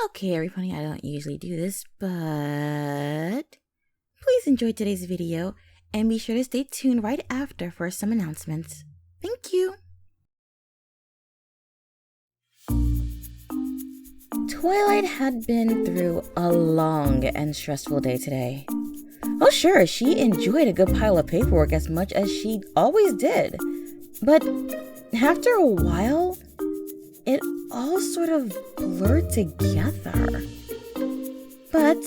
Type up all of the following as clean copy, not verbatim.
Okay, everybody, I don't usually do this, but please enjoy today's video and be sure to stay tuned right after for some announcements. Thank you. Twilight had been through a long and stressful day today. Oh sure, she enjoyed a good pile of paperwork as much as she always did. But after a while, it all sort of blurred together. But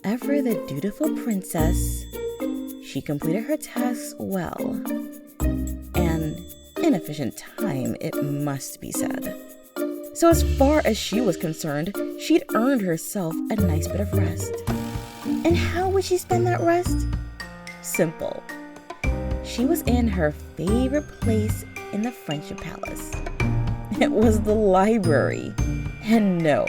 ever the dutiful princess, she completed her tasks well. And in efficient time, it must be said. So as far as she was concerned, she'd earned herself a nice bit of rest. And how would she spend that rest? Simple. She was in her favorite place in the Friendship Palace. It was the library. And no,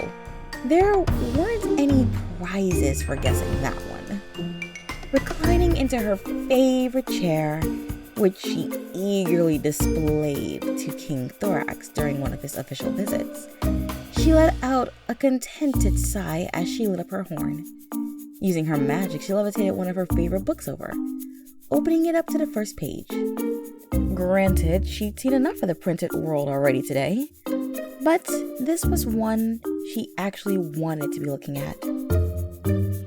there weren't any prizes for guessing that one. Reclining into her favorite chair, which she eagerly displayed to King Thorax during one of his official visits, she let out a contented sigh as she lit up her horn. Using her magic, she levitated one of her favorite books over, opening it up to the first page. Granted, she'd seen enough of the printed world already today, but this was one she actually wanted to be looking at.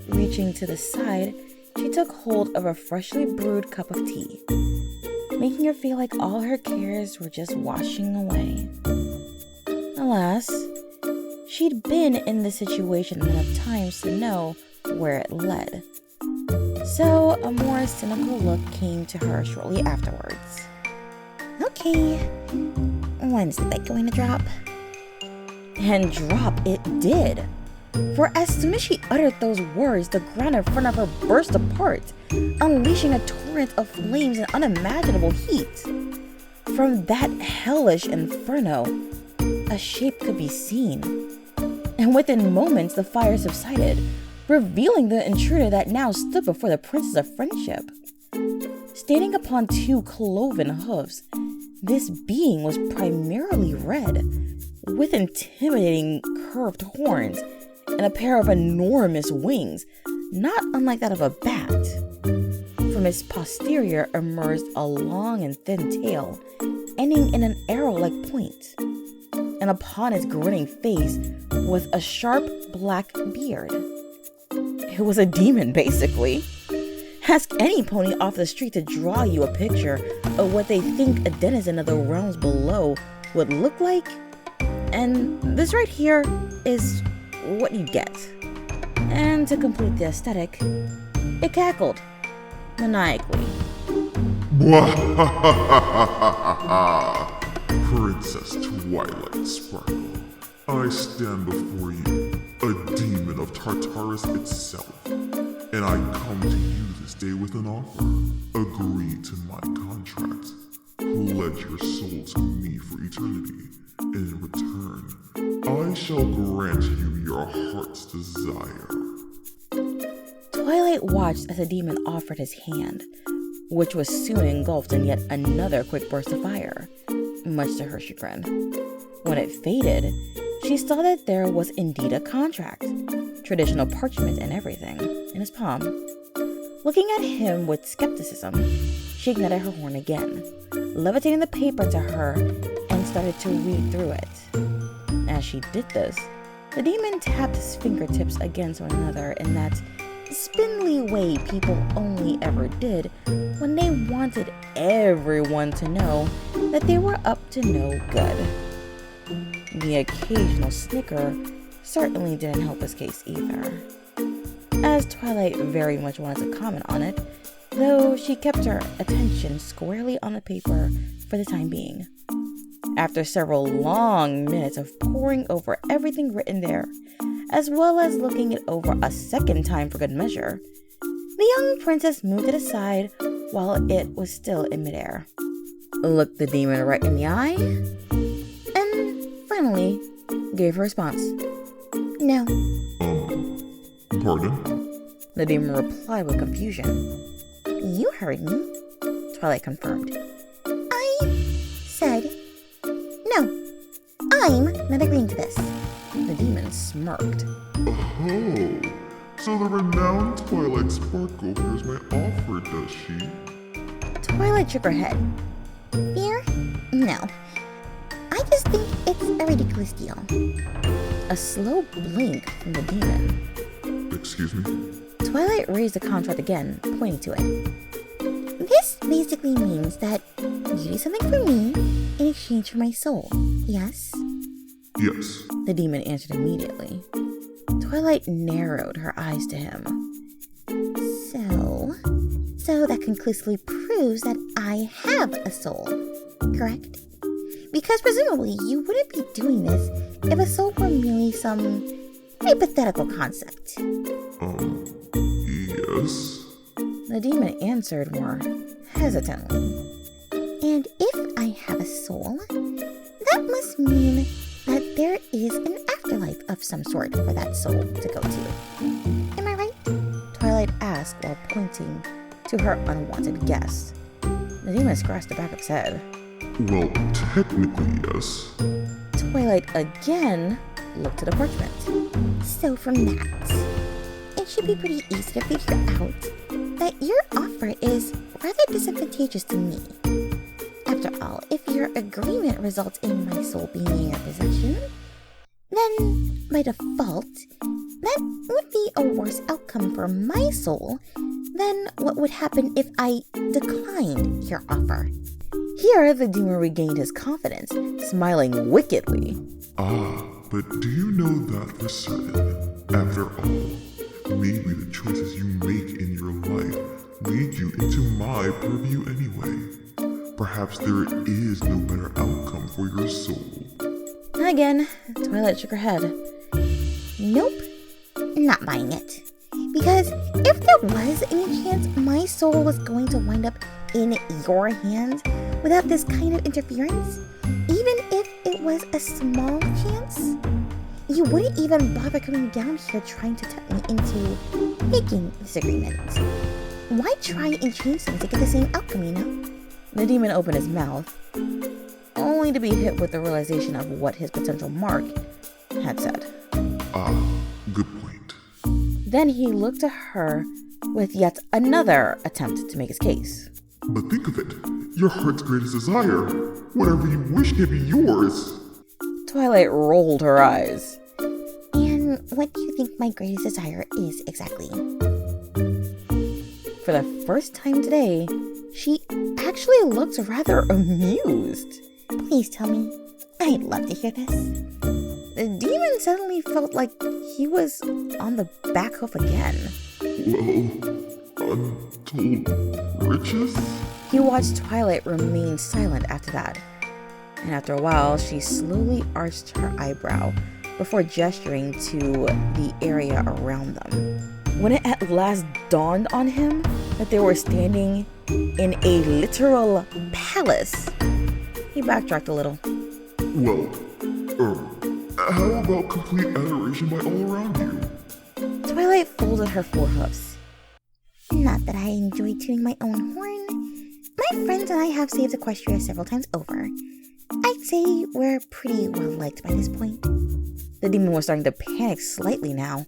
Reaching to the side, she took hold of a freshly brewed cup of tea, making her feel like all her cares were just washing away. Alas, she'd been in this situation enough times to know where it led. So a more cynical look came to her shortly afterwards. Okay, when's the bed going to drop? And drop it did. For as soon as she uttered those words, the ground in front of her burst apart, unleashing a torrent of flames and unimaginable heat. From that hellish inferno, a shape could be seen. And within moments, the fire subsided, revealing the intruder that now stood before the Princess of Friendship. Standing upon two cloven hooves, this being was primarily red, with intimidating curved horns and a pair of enormous wings, not unlike that of a bat. From its posterior emerged a long and thin tail, ending in an arrow-like point. And upon its grinning face was a sharp black beard. It was a demon, basically. Ask any pony off the street to draw you a picture of what they think a denizen of the realms below would look like, and this right here is what you get. And to complete the aesthetic, it cackled maniacally. Princess Twilight Sparkle, I stand before you, a demon of Tartarus itself, and I come to you this day with an offer. Agree to my contract. Pledge your soul to me for eternity, and in return, I shall grant you your heart's desire. Twilight watched as the demon offered his hand, which was soon engulfed in yet another quick burst of fire, much to her chagrin. When it faded, she saw that there was indeed a contract, traditional parchment and everything, in his palm. Looking at him with skepticism, she ignited her horn again, levitating the paper to her and started to read through it. As she did this, the demon tapped his fingertips against one another in that spindly way people only ever did when they wanted everyone to know that they were up to no good. The occasional snicker certainly didn't help his case either, as Twilight very much wanted to comment on it, though she kept her attention squarely on the paper for the time being. After several long minutes of poring over everything written there, as well as looking it over a second time for good measure, the young princess moved it aside while it was still in midair, looked the demon right in the eye, and finally gave her response. No. Pardon? The demon replied with confusion. You heard me, Twilight confirmed. I said no. I'm not agreeing to this. The demon demon smirked. Oh, so the renowned Twilight Sparkle hears my offer, does she? Twilight shook her head. Fear? No. I just think it's a ridiculous deal. A slow blink from the demon. Excuse me? Twilight raised the contract again, pointing to it. This basically means that you do something for me in exchange for my soul, yes? Yes. The demon answered immediately. Twilight narrowed her eyes to him. So that conclusively proves that I have a soul, correct? Because presumably you wouldn't be doing this if a soul were merely some hypothetical concept. Yes? The demon answered more hesitantly. And if I have a soul, that must mean that there is an afterlife of some sort for that soul to go to. Am I right? Twilight asked while pointing to her unwanted guest. The demon scratched the back of his head. Well, technically, yes. Twilight again looked to the parchment. So from that, it should be pretty easy to figure out that your offer is rather disadvantageous to me. After all, if your agreement results in my soul being in your possession, then by default, that would be a worse outcome for my soul than what would happen if I declined your offer. Here, the demon regained his confidence, smiling wickedly. But do you know that for certain? After all, maybe the choices you make in your life lead you into my purview anyway. Perhaps there is no better outcome for your soul. Again, Twilight shook her head. Nope, not buying it. Because if there was any chance my soul was going to wind up in your hands without this kind of interference, even if it was a small chance, you wouldn't even bother coming down here trying to tempt me into making this agreement. Why try and change things to get the same outcome, you know? The demon opened his mouth, only to be hit with the realization of what his potential mark had said. Good point. Then he looked to her with yet another attempt to make his case. But think of it, your heart's greatest desire. Whatever you wish can be yours. Twilight rolled her eyes. And what do you think my greatest desire is exactly? For the first time today, she actually looked rather amused. Please tell me. I'd love to hear this. The demon suddenly felt like he was on the back hoof again. Well, untold riches? He watched Twilight remain silent after that. And after a while, she slowly arched her eyebrow before gesturing to the area around them. When it at last dawned on him that they were standing in a literal palace, he backtracked a little. Well, how about complete adoration by all around you? Twilight folded her forehoofs. Not that I enjoy tuning my own horn. My friends and I have saved Equestria several times over. I'd say we're pretty well liked by this point. The demon was starting to panic slightly now,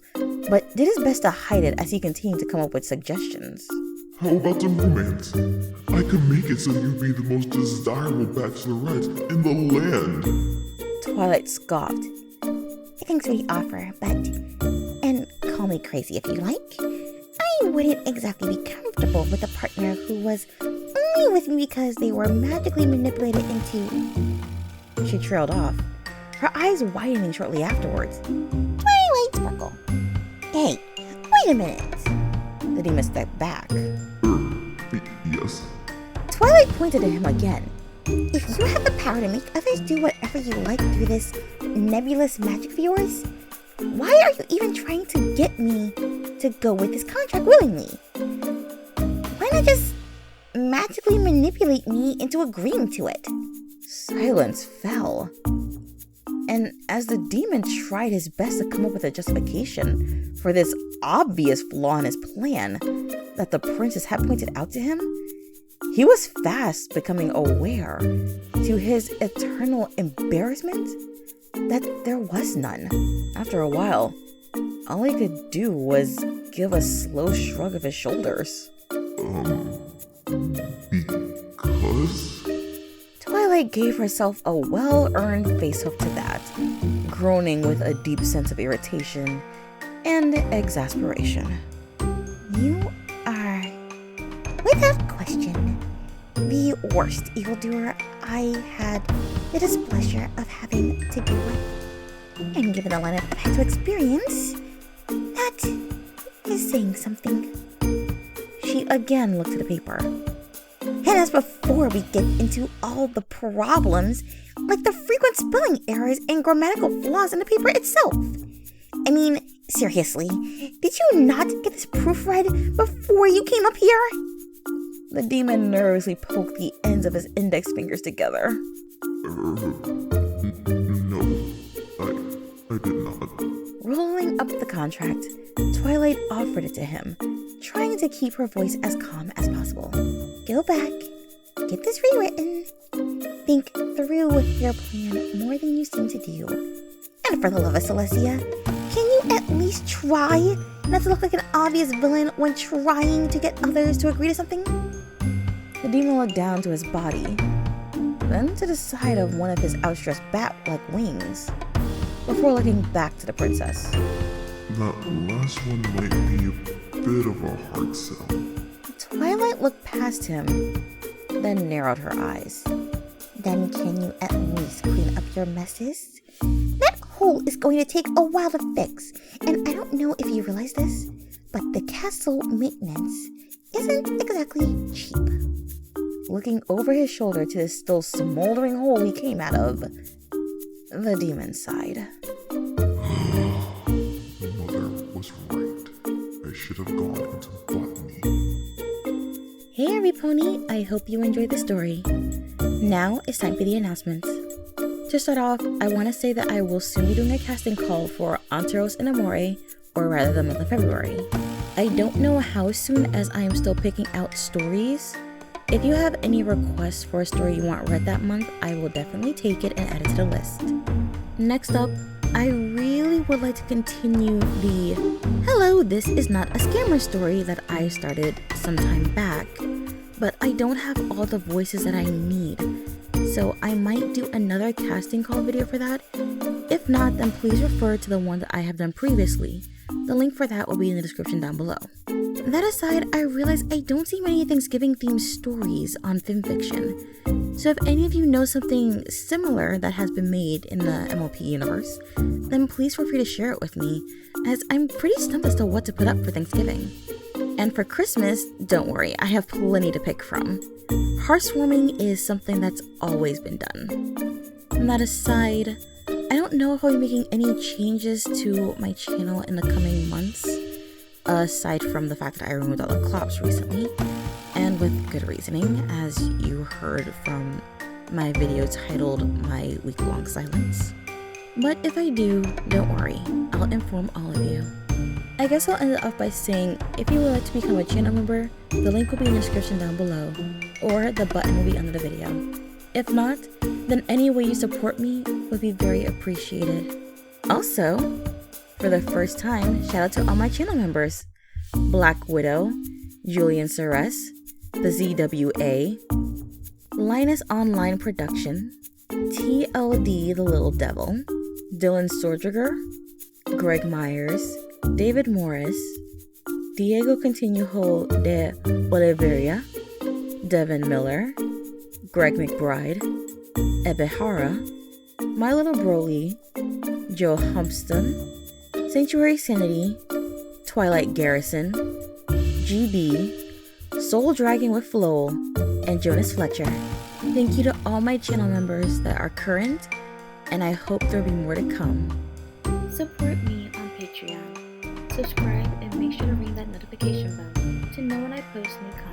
but did his best to hide it as he continued to come up with suggestions. How about some romance? I could make it so you'd be the most desirable bachelorette in the land. Twilight scoffed. Thanks for the offer, but, and call me crazy if you like, I wouldn't exactly be comfortable with a partner who was only with me because they were magically manipulated into... She trailed off, her eyes widening shortly afterwards. Twilight Sparkle. Hey, wait a minute. The demon stepped back. Yes? Twilight pointed at him again. If you have the power to make others do whatever you like through this nebulous magic of yours, why are you even trying to get me to go with this contract willingly? Why not just magically manipulate me into agreeing to it? Silence fell. And as the demon tried his best to come up with a justification for this obvious flaw in his plan that the princess had pointed out to him, he was fast becoming aware, to his eternal embarrassment, that there was none. After a while, all he could do was give a slow shrug of his shoulders. Because? Twilight gave herself a well-earned face-off to that, groaning with a deep sense of irritation and exasperation. You are, without question, the worst evildoer I had the displeasure of having to deal with. And given the lineup I've had to experience, that is saying something. She again looked at the paper. And as before we get into all the problems, like the frequent spelling errors and grammatical flaws in the paper itself. I mean, seriously, did you not get this proofread before you came up here? The demon nervously poked the ends of his index fingers together. No, I did not. Rolling up the contract, Twilight offered it to him, trying to keep her voice as calm as possible. Go back, get this rewritten, think through your plan more than you seem to do. And for the love of Celestia, can you at least try not to look like an obvious villain when trying to get others to agree to something? The demon looked down to his body, then to the side of one of his outstretched bat-like wings, before looking back to the princess. That last one might be a bit of a hard sell. Twilight looked past him, then narrowed her eyes. Then can you at least clean up your messes? That hole is going to take a while to fix, and I don't know if you realize this, but the castle maintenance isn't exactly cheap. Looking over his shoulder to the still smoldering hole he came out of, the demon sighed. Mother was right. I should have gone into botany. Hey everypony, I hope you enjoyed the story. Now it's time for the announcements. To start off, I want to say that I will soon be doing a casting call for Anteros in Amore, or rather the month of February. I don't know how soon, as I am still picking out stories. If you have any requests for a story you want read that month, I will definitely take it and add it to the list. Next up, I really would like to continue the "Hello, this is not a scammer" story that I started some time back, but I don't have all the voices that I need, so I might do another casting call video for that. If not, then please refer to the one that I have done previously. The link for that will be in the description down below. That aside, I realize I don't see many Thanksgiving themed stories on FimFiction. So if any of you know something similar that has been made in the MLP universe, then please feel free to share it with me, as I'm pretty stumped as to what to put up for Thanksgiving. And for Christmas, don't worry, I have plenty to pick from. Hearthwarming is something that's always been done. And that aside, I don't know if I'll be making any changes to my channel in the coming months, aside from the fact that I removed all the clops recently, and with good reasoning, as you heard from my video titled My Week-Long Silence. But if I do, don't worry, I'll inform all of you. I guess I'll end it off by saying, if you would like to become a channel member, the link will be in the description down below, or the button will be under the video. If not, then any way you support me would be very appreciated. Also, for the first time, shout out to all my channel members: Black Widow, Julian Ceres, the ZWA, Linus Online Production, TLD the Little Devil, Dylan Sordriger, Greg Myers, David Morris, Diego Continujo de Oliveira, Devin Miller, Greg McBride, Ebehara, My Little Broly, Joe Humpston, Sanctuary Sanity, Twilight Garrison, GB, Soul Dragon with Flowell, and Jonas Fletcher. Thank you to all my channel members that are current, and I hope there'll be more to come. Support me on Patreon. Subscribe and make sure to ring that notification bell to know when I post new content.